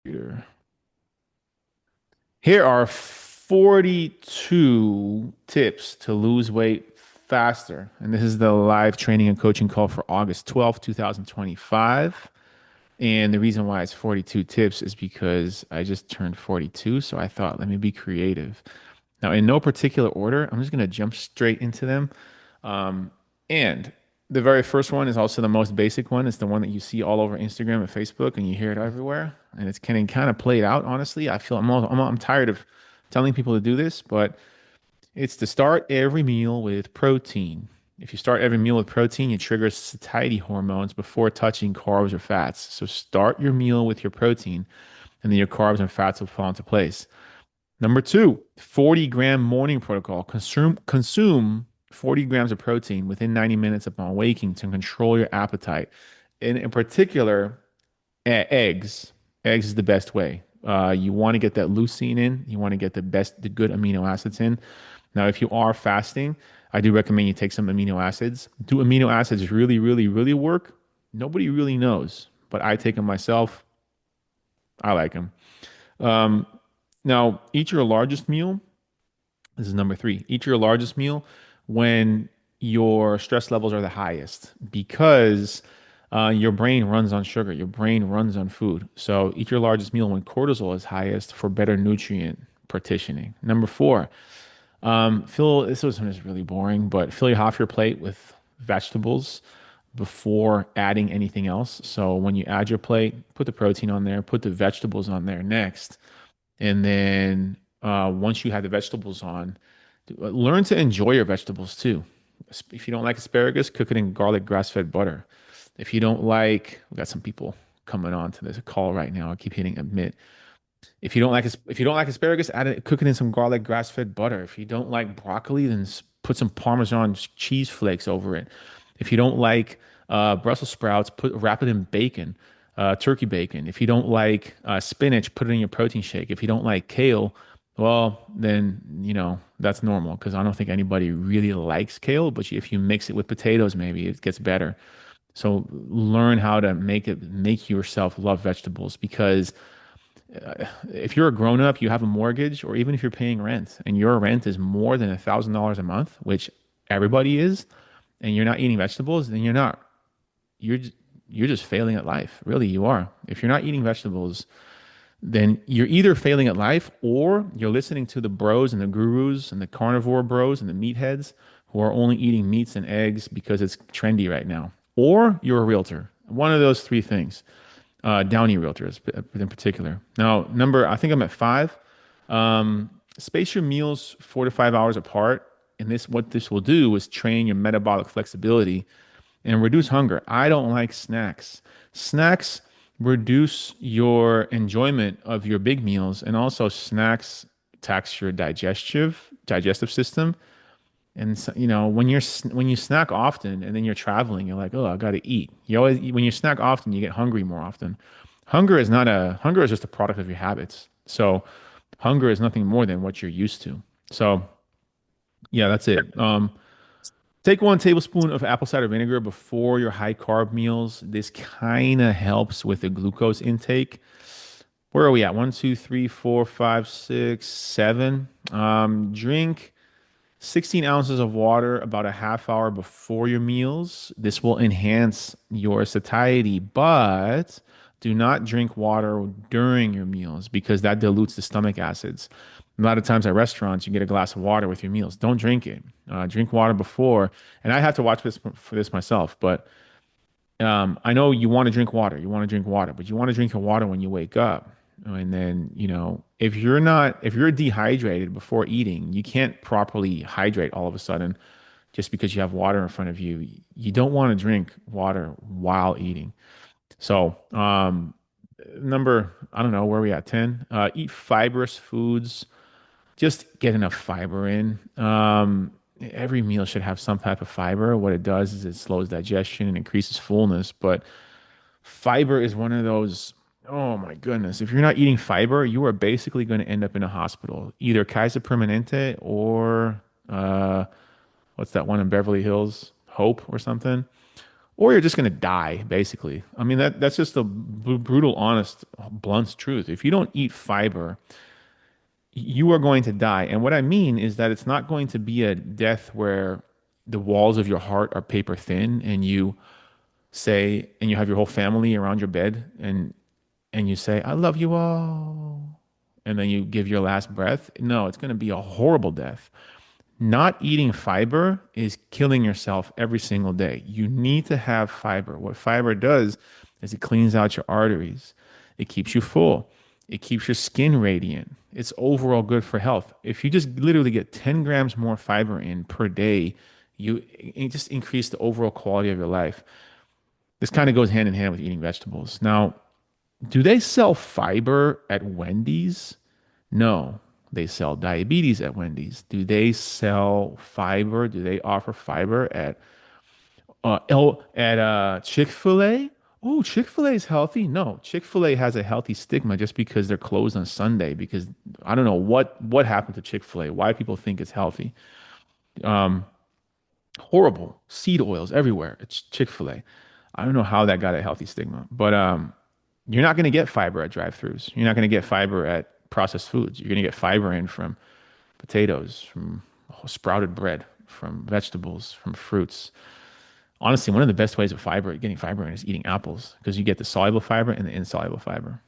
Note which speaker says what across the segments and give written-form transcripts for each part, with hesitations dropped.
Speaker 1: Here Here are 42 tips to lose weight faster. And this is the live training and coaching call for August 12th, 2025. And the reason why it's 42 tips is because I just turned 42. So I thought, let me be creative. Now, in no particular order, I'm just going to jump straight into them. Um, and the very first one is also the most basic one. It's the one that you see all over Instagram and Facebook, and you hear it everywhere. And it's getting kind of played out. Honestly, I feel I'm tired of telling people to do this, but it's to start every meal with protein. If you start every meal with protein, you trigger satiety hormones before touching carbs or fats. So start your meal with your protein, and then your carbs and fats will fall into place. Number two, 40-gram morning protocol. Consume 40 grams of protein within 90 minutes upon waking to control your appetite. In particular, eggs. Eggs is the best way. You want to get that leucine in. You want to get the good amino acids in. Now, if you are fasting, I do recommend you take some amino acids. Do amino acids really, really, really work? Nobody really knows, but I take them myself. I like them. Um, Now, eat your largest meal. This is number three. Eat your largest meal when your stress levels are the highest because your brain runs on sugar. Your brain runs on food. So eat your largest meal when cortisol is highest for better nutrient partitioning. Number four, this was really boring, but fill half your plate with vegetables before adding anything else. So when you add your plate, put the protein on there, put the vegetables on there next. And then once you have the vegetables on, learn to enjoy your vegetables too. If you don't like asparagus, cook it in garlic grass-fed butter. If you don't like, we got some people coming on to this call right now. I keep hitting admit. If you don't like asparagus, cook it in some garlic grass-fed butter. If you don't like broccoli, then put some Parmesan cheese flakes over it. If you don't like Brussels sprouts, wrap it in bacon, turkey bacon. If you don't like spinach, put it in your protein shake. If you don't like kale, well, then that's normal because I don't think anybody really likes kale. But if you mix it with potatoes, maybe it gets better. So learn how to make yourself love vegetables because if you're a grown up, you have a mortgage, or even if you're paying rent and your rent is more than $1,000 a month, which everybody is, and you're not eating vegetables, then you're you're just failing at life. Really, you are. If you're not eating vegetables, then you're either failing at life or you're listening to the bros and the gurus and the carnivore bros and the meatheads who are only eating meats and eggs because it's trendy right now. Or you're a realtor. One of those three things. Downey realtors in particular. Now, I think I'm at five. Space your meals 4 to 5 hours apart. And what this will do is train your metabolic flexibility and reduce hunger. I don't like snacks. Snacks reduce your enjoyment of your big meals, and also snacks tax your digestive system. And so, when you snack often and then you're traveling, you're like, oh, I got to eat. When you snack often, you get hungry more often. Hunger is just a product of your habits. So hunger is nothing more than what you're used to. So yeah, that's it. Take 1 tablespoon of apple cider vinegar before your high carb meals. This kind of helps with the glucose intake. Where are we at? One, two, three, four, five, six, seven. Drink 16 ounces of water about a half hour before your meals. This will enhance your satiety, but do not drink water during your meals because that dilutes the stomach acids. A lot of times at restaurants, you get a glass of water with your meals. Don't drink it. Drink water before. And I have to watch this for this myself, but I know you want to drink water. You want to drink water, but you want to drink your water when you wake up. And then, if you're dehydrated before eating, you can't properly hydrate all of a sudden just because you have water in front of you. You don't want to drink water while eating. So, I don't know, where are we at? 10. Eat fibrous foods. Just get enough fiber in. Every meal should have some type of fiber. What it does is it slows digestion and increases fullness. But fiber is one of those, oh my goodness. If you're not eating fiber, you are basically going to end up in a hospital, either Kaiser Permanente or what's that one in Beverly Hills, Hope or something, or you're just going to die, basically. I mean, that's just the brutal, honest, blunt truth. If you don't eat fiber, you are going to die. And what I mean is that it's not going to be a death where the walls of your heart are paper thin and you say, and you have your whole family around your bed and you say, I love you all. And then you give your last breath. No, it's going to be a horrible death. Not eating fiber is killing yourself every single day. You need to have fiber. What fiber does is it cleans out your arteries. It keeps you full. It keeps your skin radiant. It's overall good for health. If you just literally get 10 grams more fiber in per day, you just increase the overall quality of your life. This kind of goes hand in hand with eating vegetables. Now, do they sell fiber at Wendy's? No, they sell diabetes at Wendy's. Do they sell fiber? Do they offer fiber at Chick-fil-A? Oh, Chick-fil-A is healthy. No, Chick-fil-A has a healthy stigma just because they're closed on Sunday. Because I don't know what happened to Chick-fil-A. Why people think it's healthy. Um, Horrible seed oils everywhere. It's Chick-fil-A. I don't know how that got a healthy stigma, but you're not going to get fiber at drive-throughs. You're not going to get fiber at processed foods. You're going to get fiber in from potatoes, from sprouted bread, from vegetables, from fruits. Honestly, one of the best ways of getting fiber in is eating apples because you get the soluble fiber and the insoluble fiber.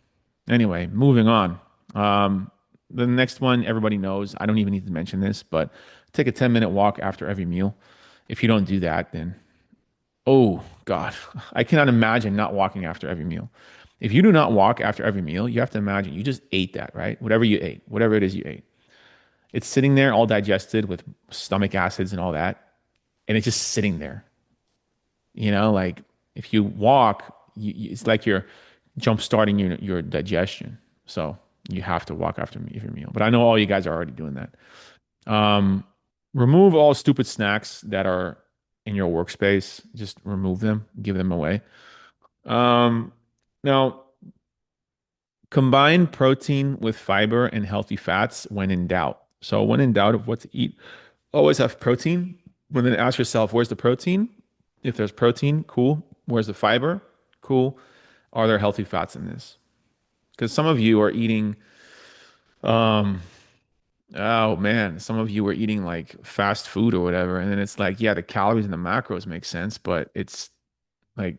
Speaker 1: Anyway, moving on. Um, the next one everybody knows. I don't even need to mention this, but take a 10-minute walk after every meal. If you don't do that, then oh God, I cannot imagine not walking after every meal. If you do not walk after every meal, you have to imagine you just ate that, right? Whatever you ate, whatever it is you ate. It's sitting there all digested with stomach acids and all that, and it's just sitting there. Like if you walk, it's like you're jump starting your digestion. So you have to walk after every meal. But I know all you guys are already doing that. Um, Remove all stupid snacks that are in your workspace. Just remove them, give them away. Um, Now, combine protein with fiber and healthy fats when in doubt. So, when in doubt of what to eat, always have protein. But then ask yourself, where's the protein? If there's protein, cool. Where's the fiber? Cool. Are there healthy fats in this? Because some of you are eating, um, oh man, some of you are eating like fast food or whatever. And then it's like, yeah, the calories and the macros make sense, but it's like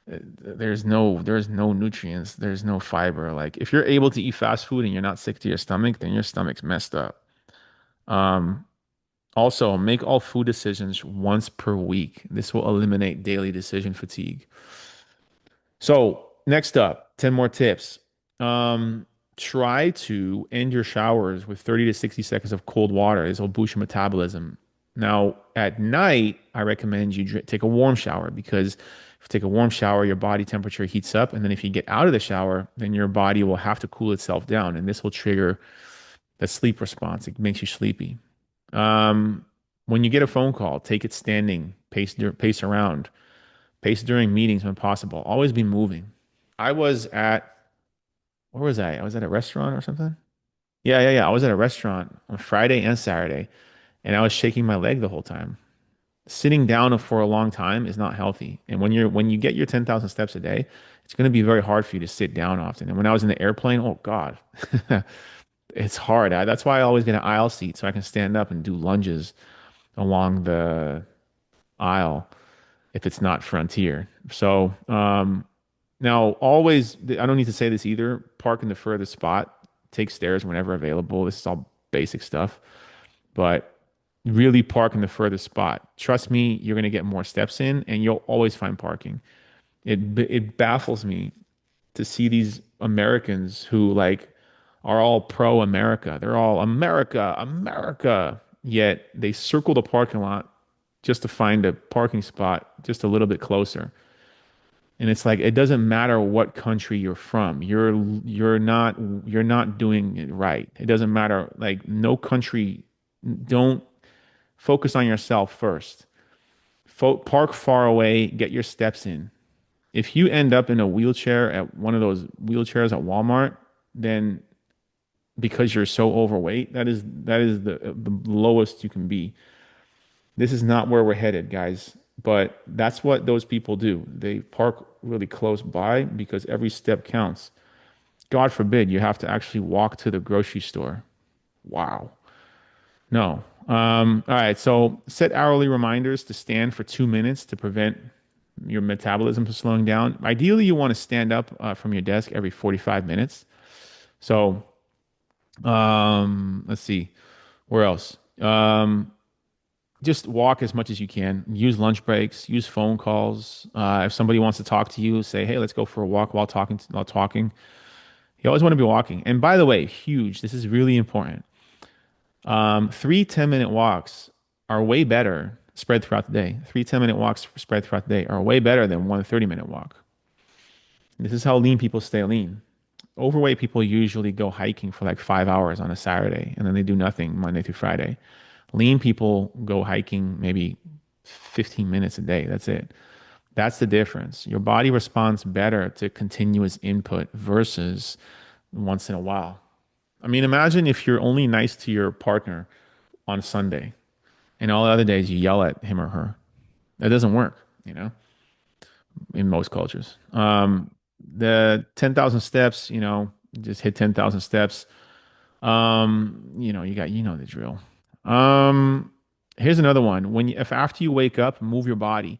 Speaker 1: there's no nutrients, there's no fiber. Like if you're able to eat fast food and you're not sick to your stomach, then your stomach's messed up. Um, Also, make all food decisions once per week. This will eliminate daily decision fatigue. So, next up, 10 more tips. Um, Try to end your showers with 30 to 60 seconds of cold water. This will boost your metabolism. Now, at night, I recommend you take a warm shower because if you take a warm shower, your body temperature heats up. And then if you get out of the shower, then your body will have to cool itself down. And this will trigger the sleep response. It makes you sleepy. Um, when you get a phone call, take it standing, pace around, pace during meetings when possible. Always be moving. I was at, where was I? I was at a restaurant or something. Yeah, yeah, yeah. I was at a restaurant on Friday and Saturday, and I was shaking my leg the whole time. Sitting down for a long time is not healthy. And when you get your 10,000 steps a day, it's going to be very hard for you to sit down often. And when I was in the airplane, oh God, it's hard. That's why I always get an aisle seat so I can stand up and do lunges along the aisle if it's not Frontier. So now always, I don't need to say this either. Park in the furthest spot. Take stairs whenever available. This is all basic stuff, but really park in the furthest spot. Trust me, you're going to get more steps in, and you'll always find parking. It baffles me to see these Americans who like are all pro America. They're all America, America. Yet they circle the parking lot just to find a parking spot just a little bit closer. And it's like it doesn't matter what country you're from. You're not doing it right. It doesn't matter like no country don't focus on yourself first. Park far away, get your steps in. If you end up in a wheelchair at one of those wheelchairs at Walmart, then because you're so overweight, that is the lowest you can be. This is not where we're headed, guys. but that's what those people do. They park really close by because every step counts. God forbid you have to actually walk to the grocery store. Wow. No. All right. So set hourly reminders to stand for 2 minutes to prevent your metabolism from slowing down. Ideally, you want to stand up from your desk every 45 minutes. So, let's see. Where else? Just walk as much as you can. Use lunch breaks. Use phone calls. If somebody wants to talk to you, say, "Hey, let's go for a walk while talking." While talking, you always want to be walking. And by the way, huge. This is really important. Three 10-minute walks are way better spread throughout the day. Three 10-minute walks spread throughout the day are way better than one 30-minute walk. This is how lean people stay lean. Overweight people usually go hiking for like 5 hours on a Saturday and then they do nothing Monday through Friday. Lean people go hiking maybe 15 minutes a day. That's it. That's the difference. Your body responds better to continuous input versus once in a while. I mean, imagine if you're only nice to your partner on Sunday and all the other days you yell at him or her. That doesn't work, in most cultures. The 10,000 steps, just hit 10,000 steps. You know the drill. Um, Here's another one. If after you wake up, move your body.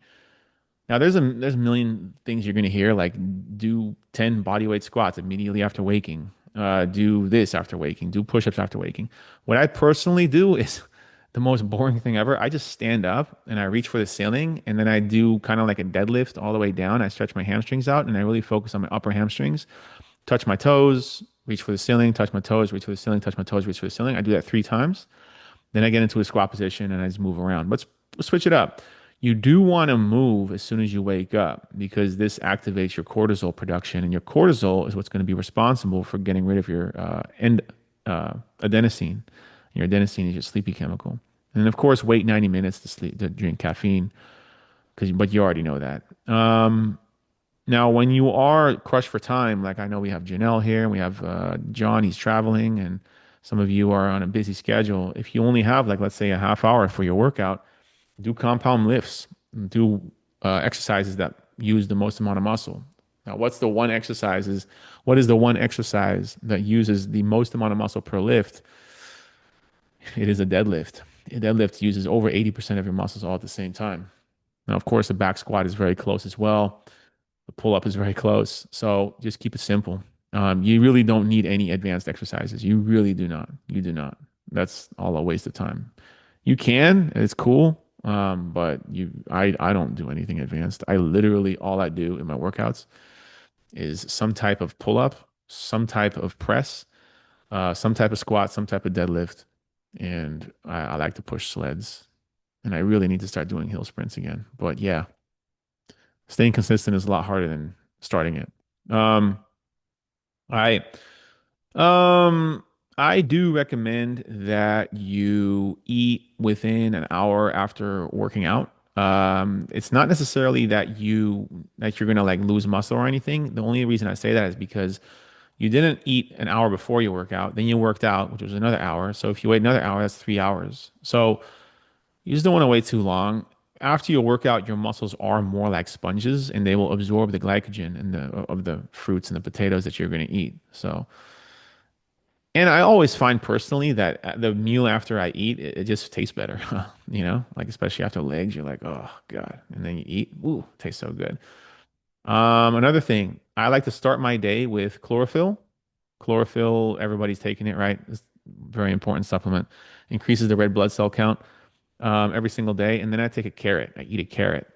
Speaker 1: Now there's a million things you're gonna hear, like do 10 body weight squats immediately after waking. Do this after waking. Do push-ups after waking. What I personally do is the most boring thing ever. I just stand up and I reach for the ceiling and then I do kind of like a deadlift all the way down. I stretch my hamstrings out and I really focus on my upper hamstrings. Touch my toes, reach for the ceiling, touch my toes, reach for the ceiling, touch my toes, reach for the ceiling. I do that 3 times. Then I get into a squat position and I just move around. Let's switch it up. You do want to move as soon as you wake up because this activates your cortisol production, and your cortisol is what's going to be responsible for getting rid of your adenosine. Your adenosine is your sleepy chemical. And then, of course, wait 90 minutes to drink caffeine, but you already know that. Now, when you are crushed for time, like I know we have Janelle here, and we have John, he's traveling, and some of you are on a busy schedule. If you only have, like, let's say a half hour for your workout, do compound lifts, do exercises that use the most amount of muscle. Now, what is the one exercise that uses the most amount of muscle per lift? It is a deadlift. A deadlift uses over 80% of your muscles all at the same time. Now, of course, the back squat is very close as well. The pull up is very close. So just keep it simple. You really don't need any advanced exercises. You really do not. You do not. That's all a waste of time. You can, it's cool. I don't do anything advanced. I literally, all I do in my workouts is some type of pull up, some type of press, some type of squat, some type of deadlift. And I like to push sleds. And I really need to start doing hill sprints again. But yeah, staying consistent is a lot harder than starting it. I um I do recommend that you eat within an hour after working out. It's not necessarily that you're gonna like lose muscle or anything. The only reason I say that is because you didn't eat an hour before you work out, then you worked out, which was another hour. So if you wait another hour, that's 3 hours. So you just don't want to wait too long. After your workout, your muscles are more like sponges and they will absorb the glycogen of the fruits and the potatoes that you're going to eat. So, and I always find personally that the meal after I eat, it just tastes better. Like especially after legs, you're like, oh God. And then you eat, ooh, tastes so good. Another thing, I like to start my day with chlorophyll. Chlorophyll, everybody's taking it, right? It's a very important supplement. Increases the red blood cell count every single day. And then I take a carrot. I eat a carrot,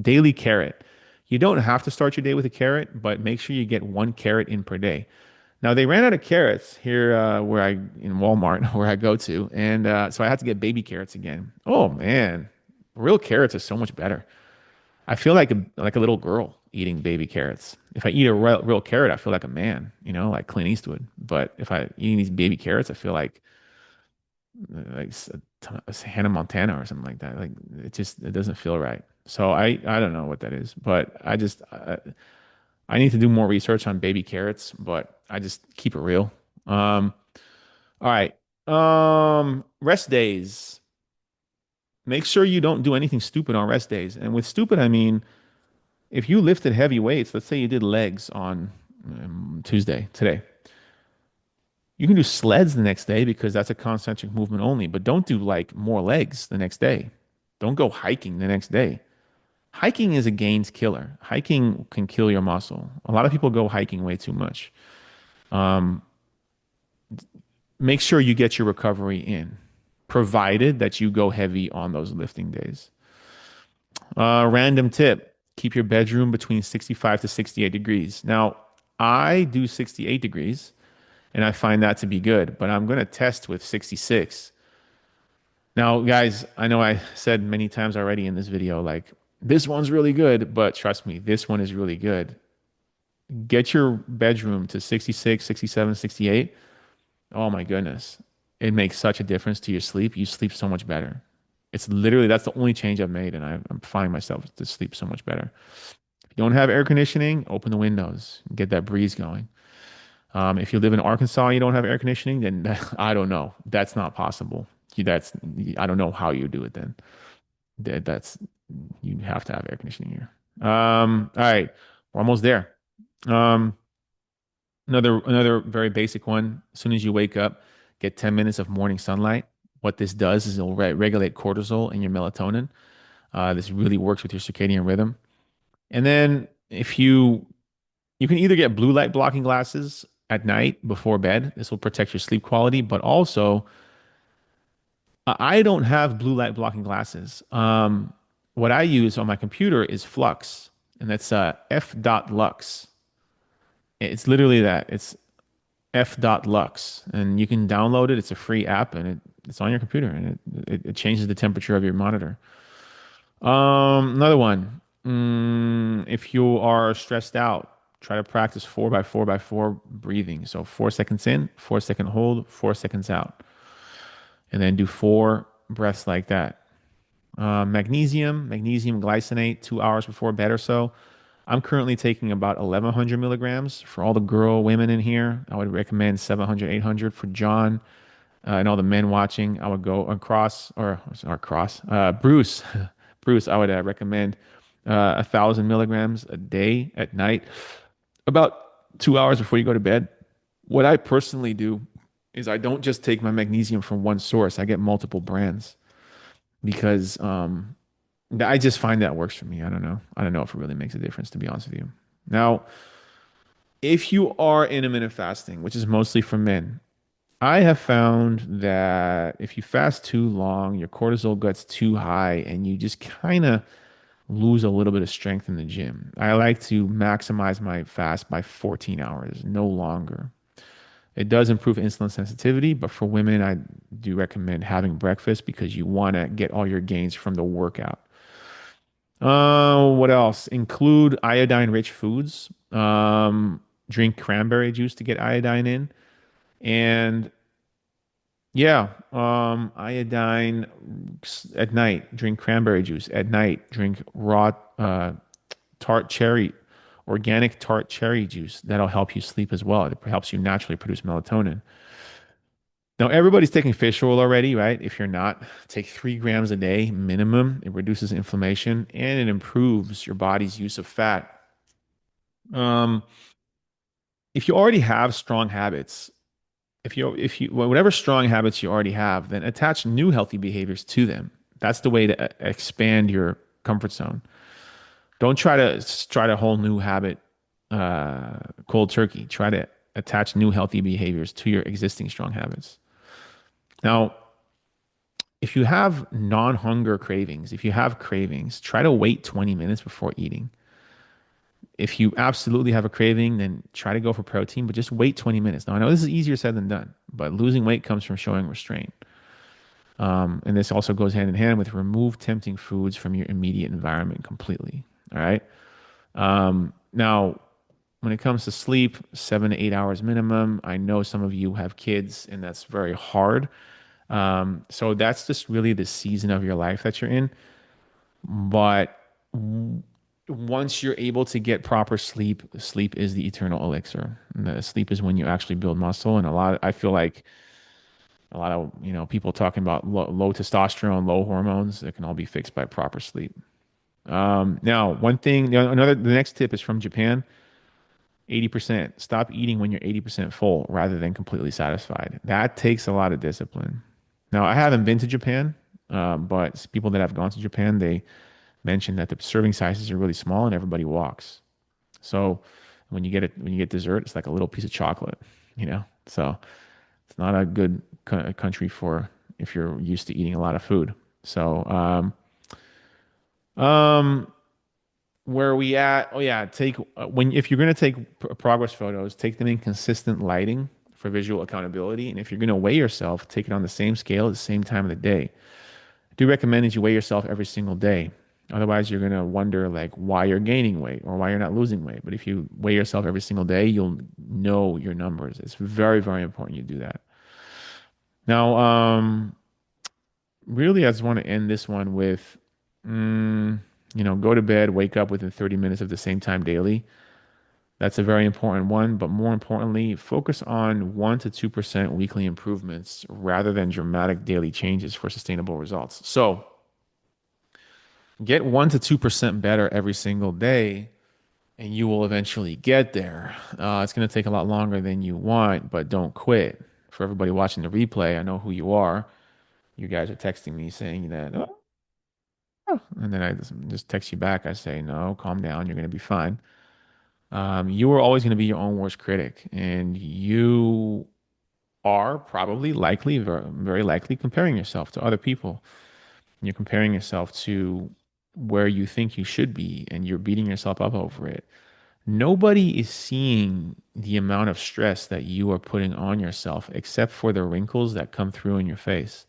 Speaker 1: daily carrot. You don't have to start your day with a carrot, but make sure you get one carrot in per day. Now they ran out of carrots here in Walmart where I go to, and so I had to get baby carrots again. Oh man, real carrots are so much better. I feel like a little girl eating baby carrots. If I eat a real carrot, I feel like a man, like Clint Eastwood. But if I eating these baby carrots, I feel like Hannah Montana or something like that. Like it doesn't feel right. So I don't know what that is, but I need to do more research on baby carrots, but I just keep it real. All right. Rest days. Make sure you don't do anything stupid on rest days. And with stupid, I mean, if you lifted heavy weights, let's say you did legs on Tuesday, today, you can do sleds the next day because that's a concentric movement only, but don't do like more legs the next day. Don't go hiking the next day. Hiking is a gains killer. Hiking can kill your muscle. A lot of people go hiking way too much. Um, Make sure you get your recovery in, provided that you go heavy on those lifting days. Random tip, keep your bedroom between 65 to 68 degrees. Now, I do 68 degrees and I find that to be good, but I'm going to test with 66. Now, guys, I know I said many times already in this video, like, this one's really good, but trust me, this one is really good. Get your bedroom to 66, 67, 68. Oh my goodness. It makes such a difference to your sleep. You sleep so much better. It's literally, that's the only change I've made, and I'm finding myself to sleep so much better. If you don't have air conditioning, open the windows, get that breeze going. If you live in Arkansas and you don't have air conditioning, then I don't know. That's not possible. That's I don't know how you do it then. That's you have to have air conditioning here. All right, we're almost there. Um, another very basic one. As soon as you wake up, get 10 minutes of morning sunlight. What this does is it'll regulate cortisol and your melatonin. This really works with your circadian rhythm. And then if you can either get blue light blocking glasses at night before bed. This will protect your sleep quality, but also I don't have blue light blocking glasses. What I use on my computer is Flux, and that's F. Lux. It's literally that. It's F. Lux, and you can download it. It's a free app, and it's on your computer, and it changes the temperature of your monitor. Another one. If you are stressed out, try to practice 4 by 4 by 4 breathing. So 4 seconds in, 4 second hold, 4 seconds out, and then do four breaths like that. Magnesium glycinate, 2 hours before bed or so. I'm currently taking about 1100 milligrams for all the women in here. I would recommend 700, 800 for John and all the men watching. I would go across or cross, Bruce, Bruce, I would recommend 1000 milligrams a day at night, about 2 hours before you go to bed. What I personally do is I don't just take my magnesium from one source. I get multiple brands because I just find that works for me. I don't know. I don't know if it really makes a difference, to be honest with you. Now, if you are intermittent fasting, which is mostly for men, I have found that if you fast too long, your cortisol gets too high and you just kind of lose a little bit of strength in the gym. I like to maximize my fast by 14 hours, no longer. It does improve insulin sensitivity, but for women, I do recommend having breakfast because you want to get all your gains from the workout. What else? Include iodine-rich foods. Drink cranberry juice to get iodine in. And yeah, iodine at night. Drink cranberry juice at night. Drink raw tart cherry, organic tart cherry juice. That'll help you sleep as well. It helps you naturally produce melatonin. Now, everybody's taking fish oil already, right? If you're not, take 3 grams a day minimum. It reduces inflammation and it improves your body's use of fat. Um, if you already have strong habits, if you whatever strong habits you already have, then attach new healthy behaviors to them. That's the way to expand your comfort zone. Don't try a whole new habit cold turkey. Try to attach new healthy behaviors to your existing strong habits. Now, if you have non-hunger cravings, if you have cravings, try to wait 20 minutes before eating. If you absolutely have a craving, then try to go for protein, but just wait 20 minutes. Now, I know this is easier said than done, but losing weight comes from showing restraint. And this also goes hand in hand with remove tempting foods from your immediate environment completely. All right. Now, when it comes to sleep, 7 to 8 hours minimum. I know some of you have kids, and that's very hard. So that's just really the season of your life that you're in. But once you're able to get proper sleep, sleep is the eternal elixir. And the sleep is when you actually build muscle. And I feel like A lot of, people talking about low testosterone, low hormones that can all be fixed by proper sleep. Now, one thing, the next tip is from Japan. 80%. Stop eating when you're 80% full rather than completely satisfied. That takes a lot of discipline. Now, I haven't been to Japan, but people that have gone to Japan, they mentioned that the serving sizes are really small and everybody walks. So when you get dessert, it's like a little piece of chocolate, you know? So it's not a good country for if you're used to eating a lot of food. So, um, where are we at? Oh yeah, take when if you're going to take progress photos, take them in consistent lighting for visual accountability. And if you're going to weigh yourself, take it on the same scale at the same time of the day. I do recommend that you weigh yourself every single day. Otherwise, you're going to wonder like why you're gaining weight or why you're not losing weight. But if you weigh yourself every single day, you'll know your numbers. It's very, very important you do that. Now, really, I just want to end this one with, mm, go to bed, wake up within 30 minutes of the same time daily. That's a very important one. But more importantly, focus on 1 to 2% weekly improvements rather than dramatic daily changes for sustainable results. So get 1 to 2% better every single day, and you will eventually get there. It's going to take a lot longer than you want, but don't quit. For everybody watching the replay, I know who you are. You guys are texting me saying that, oh, and then I just text you back. I say, no, calm down. You're going to be fine. You are always going to be your own worst critic, and you are probably likely, very, very likely, comparing yourself to other people. You're comparing yourself to where you think you should be, and you're beating yourself up over it. Nobody is seeing the amount of stress that you are putting on yourself, except for the wrinkles that come through in your face.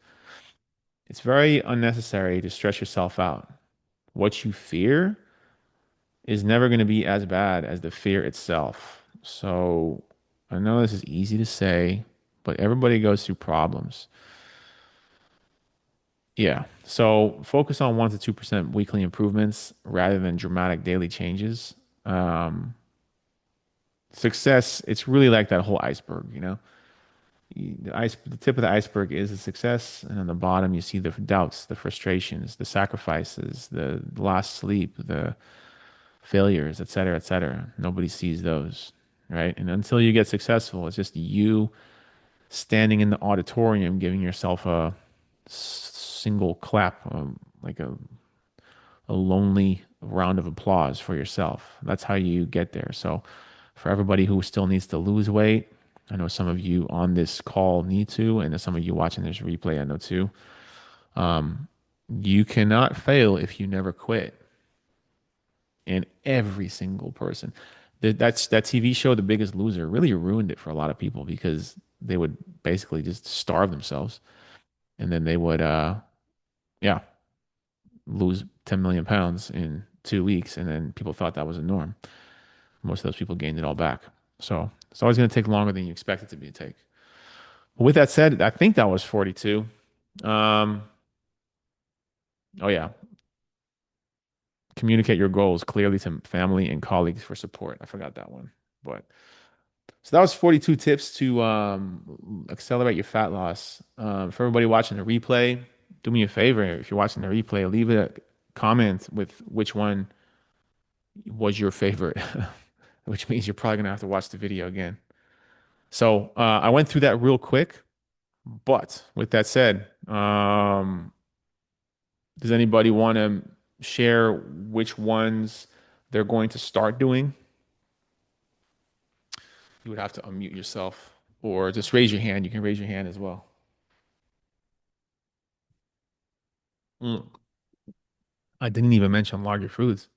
Speaker 1: It's very unnecessary to stress yourself out. What you fear is never going to be as bad as the fear itself. So I know this is easy to say, but everybody goes through problems. Yeah. So focus on 1 to 2% weekly improvements rather than dramatic daily changes. Um, Success, it's really like that whole iceberg, the tip of the iceberg is the success, and on the bottom you see the doubts, the frustrations, the sacrifices, the lost sleep, the failures, et cetera, et cetera. Nobody sees those, right? And until you get successful, it's just you standing in the auditorium giving yourself a single clap, like a lonely round of applause for yourself. That's how you get there. So, for everybody who still needs to lose weight, I know some of you on this call need to, and some of you watching this replay, I know too. Um, you cannot fail if you never quit. And every single person, that TV show, The Biggest Loser, really ruined it for a lot of people because they would basically just starve themselves, and then they would, yeah, lose 10 million pounds in 2 weeks, and then people thought that was a norm. Most of those people gained it all back. So it's always going to take longer than you expect it to be to take. But with that said, I think that was 42. Um, oh yeah, communicate your goals clearly to family and colleagues for support. I forgot that one, but so that was 42 tips to accelerate your fat loss. For everybody watching the replay, do me a favor. If you're watching the replay, leave a comment with which one was your favorite, which means you're probably gonna have to watch the video again. So I went through that real quick, but with that said, does anybody want to share which ones they're going to start doing? You would have to unmute yourself or just raise your hand. You can raise your hand as well. Mm. I didn't even mention larger foods.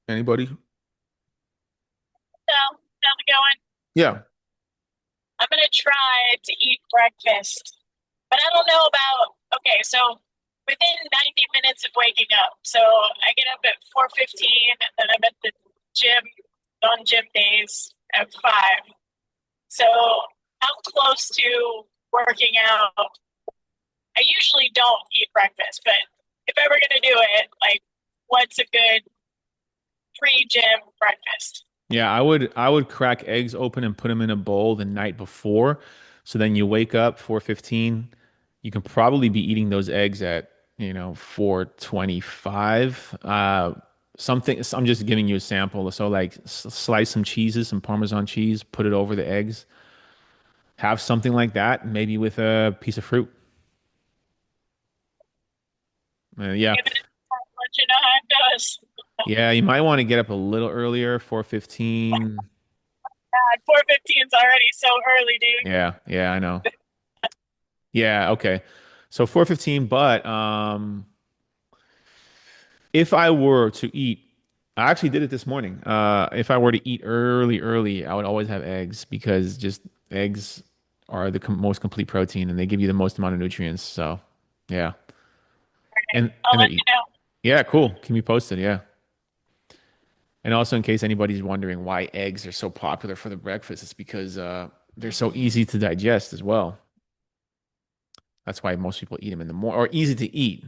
Speaker 1: Anybody?
Speaker 2: So, how's it going?
Speaker 1: Yeah.
Speaker 2: I'm gonna try to eat breakfast, but I don't know about. Okay, so within 90 minutes of waking up, so I get up at 4:15, and then I'm at the gym on gym days at 5. So I'm close to working out. I usually don't eat breakfast, but if ever gonna do it, like, what's a good pre-gym breakfast?
Speaker 1: Yeah, I would crack eggs open and put them in a bowl the night before. So then you wake up 4:15. You can probably be eating those eggs at, 4:25. Something I'm just giving you a sample. So like slice some cheeses, some Parmesan cheese, put it over the eggs. Have something like that, maybe with a piece of fruit. Yeah.
Speaker 2: Give it a try, let you know how it goes.
Speaker 1: Yeah, you might want to get up a little earlier, 4:15.
Speaker 2: God, 4:15 is already so early, dude.
Speaker 1: Yeah, yeah, I know. Yeah, okay. So 4:15, but if I were to eat, I actually did it this morning. If I were to eat early, I would always have eggs because just eggs are the most complete protein and they give you the most amount of nutrients. So, yeah.
Speaker 2: I'll
Speaker 1: And they're
Speaker 2: let
Speaker 1: eat.
Speaker 2: you know.
Speaker 1: Yeah, cool. Keep me posted, yeah. And also in case anybody's wondering why eggs are so popular for the breakfast, it's because they're so easy to digest as well. That's why most people eat them in the morning or easy to eat,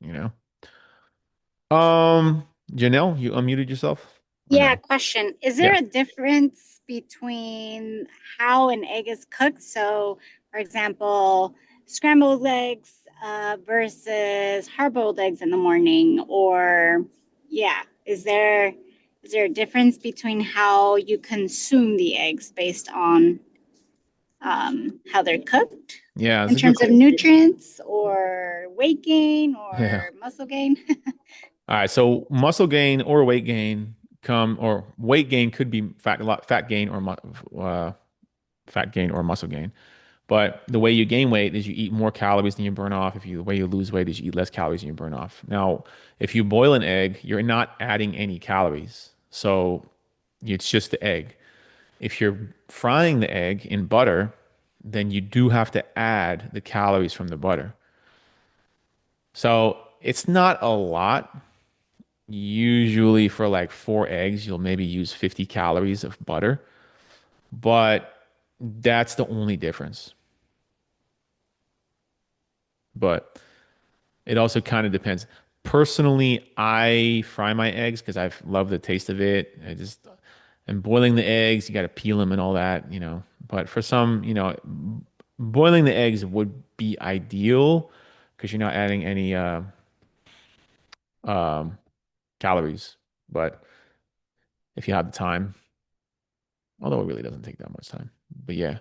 Speaker 1: you know. Janelle, you unmuted yourself or
Speaker 3: Yeah,
Speaker 1: no?
Speaker 3: question. Is there
Speaker 1: Yeah.
Speaker 3: a difference between how an egg is cooked? So, for example, scrambled eggs versus hard-boiled eggs in the morning, or yeah, is there a difference between how you consume the eggs based on how they're cooked
Speaker 1: Yeah, it's
Speaker 3: in
Speaker 1: a good
Speaker 3: terms of
Speaker 1: question.
Speaker 3: nutrients or weight gain
Speaker 1: Yeah.
Speaker 3: or muscle gain?
Speaker 1: All right. So muscle gain or weight gain or weight gain could be fat gain or uh, fat gain or muscle gain. But the way you gain weight is you eat more calories than you burn off. The way you lose weight is you eat less calories than you burn off. Now, if you boil an egg, you're not adding any calories. So it's just the egg. If you're frying the egg in butter, then you do have to add the calories from the butter. So it's not a lot. Usually for like four eggs, you'll maybe use 50 calories of butter, but that's the only difference. But it also kind of depends. Personally, I fry my eggs because I love the taste of it. And boiling the eggs, you got to peel them and all that. But for some, boiling the eggs would be ideal because you're not adding any um, calories. But if you have the time, although it really doesn't take that much time. But yeah.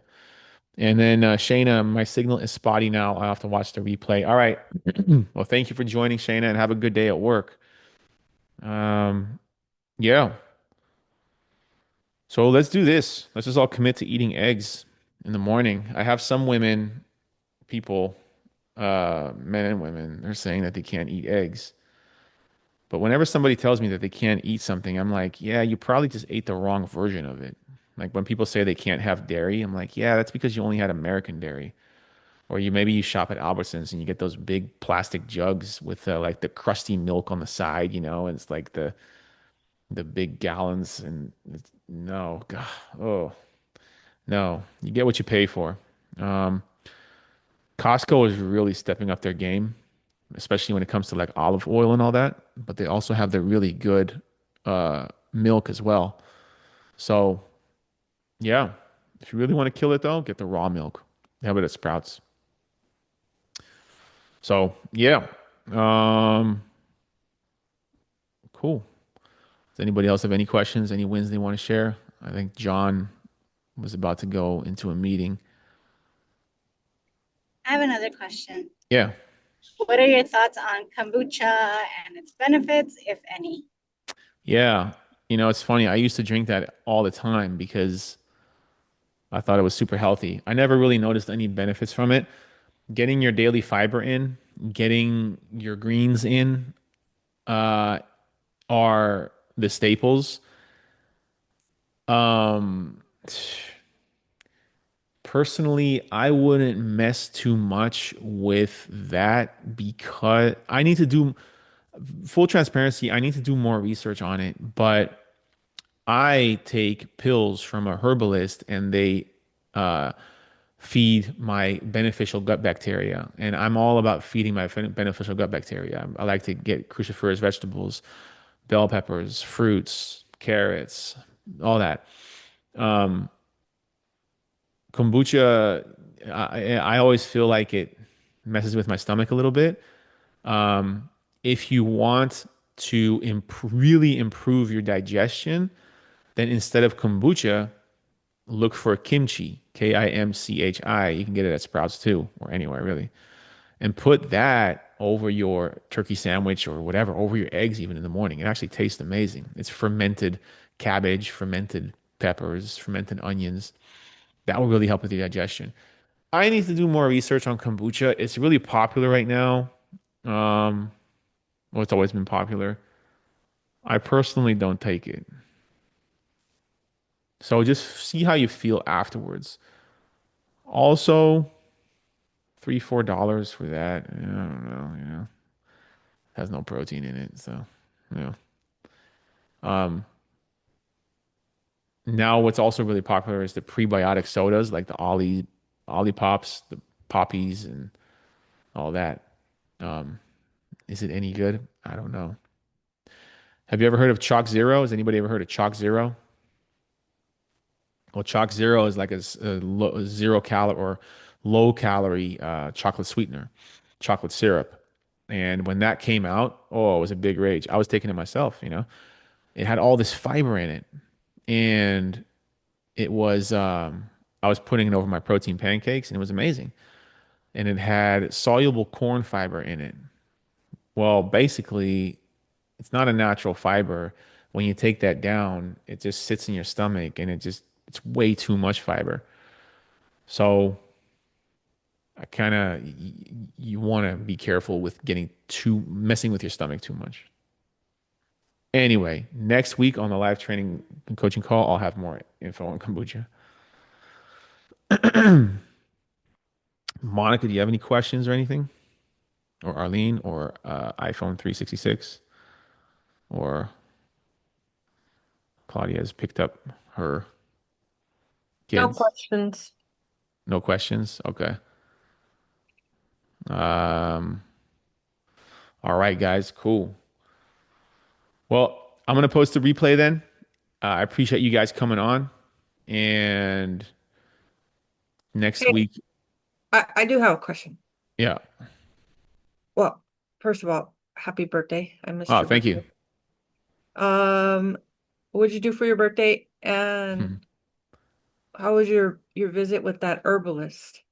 Speaker 1: And then Shayna, my signal is spotty now. I have to watch the replay. All right. Well, thank you for joining, Shayna, and have a good day at work. Um, yeah. So let's do this. Let's just all commit to eating eggs in the morning. I have some people, men and women, they're saying that they can't eat eggs. But whenever somebody tells me that they can't eat something, I'm like, yeah, you probably just ate the wrong version of it. Like when people say they can't have dairy, I'm like, yeah, that's because you only had American dairy. Or you shop at Albertsons and you get those big plastic jugs with like the crusty milk on the side, and it's like the big gallons and no, God, oh no, you get what you pay for. Um, Costco is really stepping up their game, especially when it comes to like olive oil and all that. But they also have the really good milk as well. So yeah, if you really want to kill it though, get the raw milk. Have it at Sprouts. So yeah, um, cool. Does anybody else have any questions, any wins they want to share? I think John was about to go into a meeting.
Speaker 3: I have another question.
Speaker 1: Yeah.
Speaker 3: What are your thoughts on kombucha and its benefits, if any?
Speaker 1: Yeah. It's funny. I used to drink that all the time because I thought it was super healthy. I never really noticed any benefits from it. Getting your daily fiber in, getting your greens in, uh, are the staples. Um, Personally, I wouldn't mess too much with that because I need to do full transparency. I need to do more research on it, but I take pills from a herbalist and they uh, feed my beneficial gut bacteria. And I'm all about feeding my beneficial gut bacteria. I like to get cruciferous vegetables, bell peppers, fruits, carrots, all that. Um, Kombucha, I always feel like it messes with my stomach a little bit. Um, if you want to really improve your digestion, then instead of kombucha, look for kimchi, Kimchi. You can get it at Sprouts too, or anywhere really. And put that over your turkey sandwich or whatever, over your eggs even in the morning. It actually tastes amazing. It's fermented cabbage, fermented peppers, fermented onions. That will really help with your digestion. I need to do more research on kombucha. It's really popular right now. Um, well, it's always been popular. I personally don't take it. So just see how you feel afterwards. Also, $3, $4 for that. I don't know, has no protein in it. So, yeah. Um, Now what's also really popular is the prebiotic sodas like the Ollie Pops, the Poppies, and all that. Um, is it any good? I don't know. Have you ever heard of Chalk Zero? Has anybody ever heard of Chalk Zero? Well, Chalk Zero is like a 0 calorie or low calorie chocolate sweetener, chocolate syrup. And when that came out, oh, it was a big rage. I was taking it myself, It had all this fiber in it. And it was I was putting it over my protein pancakes and it was amazing. And it had soluble corn fiber in it. Well, basically, it's not a natural fiber. When you take that down, it just sits in your stomach and it's way too much fiber. So I kind of you want to be careful with getting too messing with your stomach too much. Anyway, next week on the live training and coaching call, I'll have more info on kombucha. Monica, do you have any questions or anything? Or Arlene or iPhone 366 or Claudia has picked up her
Speaker 4: No
Speaker 1: kids.
Speaker 4: questions.
Speaker 1: No questions. Okay. Um, all right, guys. Cool. Well, I'm gonna post a replay then. I appreciate you guys coming on. And next
Speaker 4: Hey,
Speaker 1: week,
Speaker 4: I do have a question.
Speaker 1: yeah.
Speaker 4: Well, first of all, happy birthday. I missed
Speaker 1: Oh,
Speaker 4: your
Speaker 1: thank you.
Speaker 4: birthday. What did you do for your birthday? And how was your visit with that herbalist?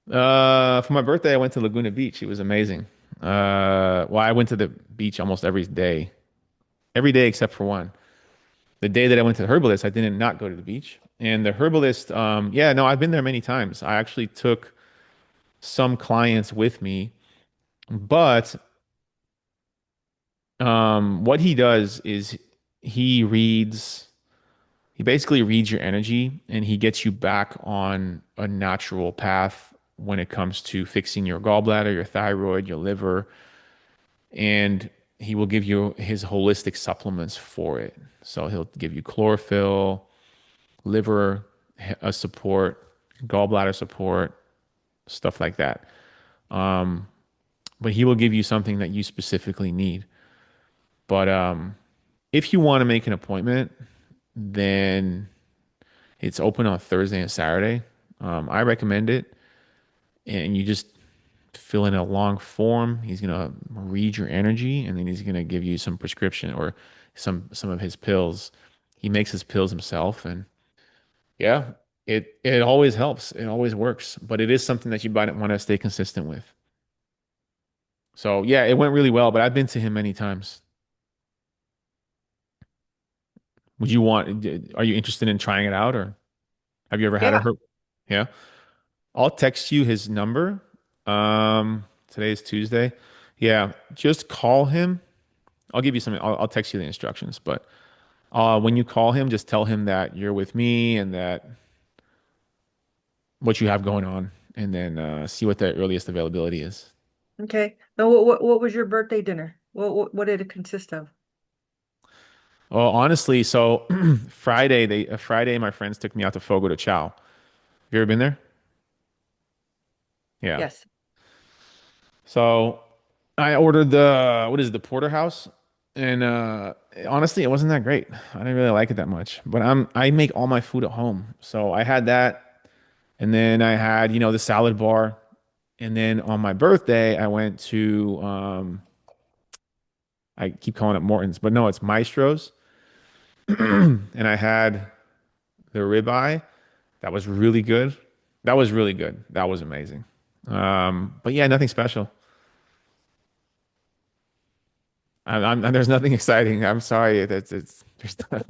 Speaker 1: For my birthday, I went to Laguna Beach. It was amazing. Well, I went to the beach almost every day except for one. The day that I went to the herbalist, I didn't not go to the beach. And the herbalist, yeah, no, I've been there many times. I actually took some clients with me, but what he does is he reads, he basically reads your energy and he gets you back on a natural path when it comes to fixing your gallbladder, your thyroid, your liver, and he will give you his holistic supplements for it. So he'll give you chlorophyll, liver support, gallbladder support, stuff like that. But he will give you something that you specifically need. But if you want to make an appointment, then it's open on Thursday and Saturday. I recommend it. And you just fill in a long form. He's gonna read your energy, and then he's gonna give you some prescription or some of his pills. He makes his pills himself, and yeah, it always helps. It always works, but it is something that you might want to stay consistent with. So yeah, it went really well, but I've been to him many times. Would you want, are you interested in trying it out or have you ever had a
Speaker 4: Yeah.
Speaker 1: herb? Yeah. I'll text you his number. Today is Tuesday. Yeah, just call him. I'll give you some, I'll text you the instructions, but when you call him, just tell him that you're with me and that what you have going on, and then see what the earliest availability is.
Speaker 4: Okay. Now, what was your birthday dinner? What did it consist of?
Speaker 1: Well, honestly, so Friday, my friends took me out to Fogo de Chao. Have you ever been there? Yeah.
Speaker 4: Yes.
Speaker 1: So I ordered the what is it, the porterhouse? And honestly, it wasn't that great. I didn't really like it that much. But I make all my food at home. So I had that, and then I had, the salad bar. And then on my birthday, I went to I keep calling it Morton's, but no, it's Maestro's. And I had the ribeye. That was really good. That was really good. That was amazing. But yeah, nothing special. There's nothing exciting. I'm sorry. There's not,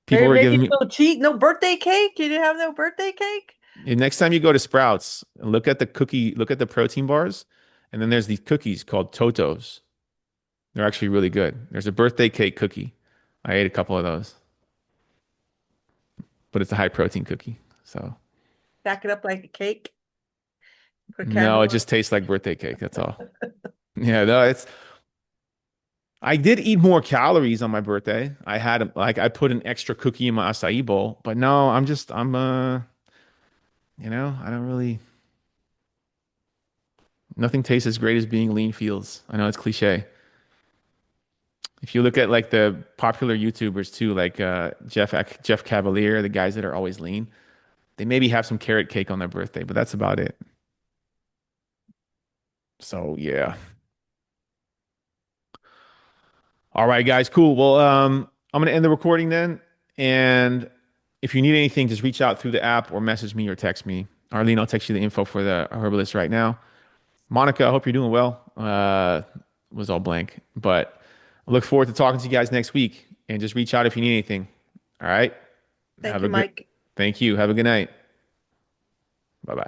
Speaker 1: people
Speaker 4: Maybe
Speaker 1: were
Speaker 4: maybe
Speaker 1: giving me.
Speaker 4: no cheat, no birthday cake? You didn't have no birthday cake?
Speaker 1: Next time you go to Sprouts, look at the protein bars, and then there's these cookies called Totos. They're actually really good. There's a birthday cake cookie. I ate a couple of those, but it's a high protein cookie. So
Speaker 4: Stack it up like a cake. Put
Speaker 1: no,
Speaker 4: caramel
Speaker 1: it
Speaker 4: on.
Speaker 1: just tastes like birthday cake. That's all. Yeah, no, I did eat more calories on my birthday. I put an extra cookie in my acai bowl, but no, I don't really nothing tastes as great as being lean feels. I know it's cliche. If you look at like the popular YouTubers too, like Jeff Cavalier, the guys that are always lean, they maybe have some carrot cake on their birthday, but that's about it. So yeah. All right, guys, cool. Well, I'm gonna end the recording then. And if you need anything, just reach out through the app or message me or text me. Arlene, I'll text you the info for the herbalist right now. Monica, I hope you're doing well. Was all blank, but I look forward to talking to you guys next week. And just reach out if you need anything. All right.
Speaker 4: Thank
Speaker 1: Have
Speaker 4: you,
Speaker 1: a good.
Speaker 4: Mike.
Speaker 1: Thank you. Have a good night. Bye bye.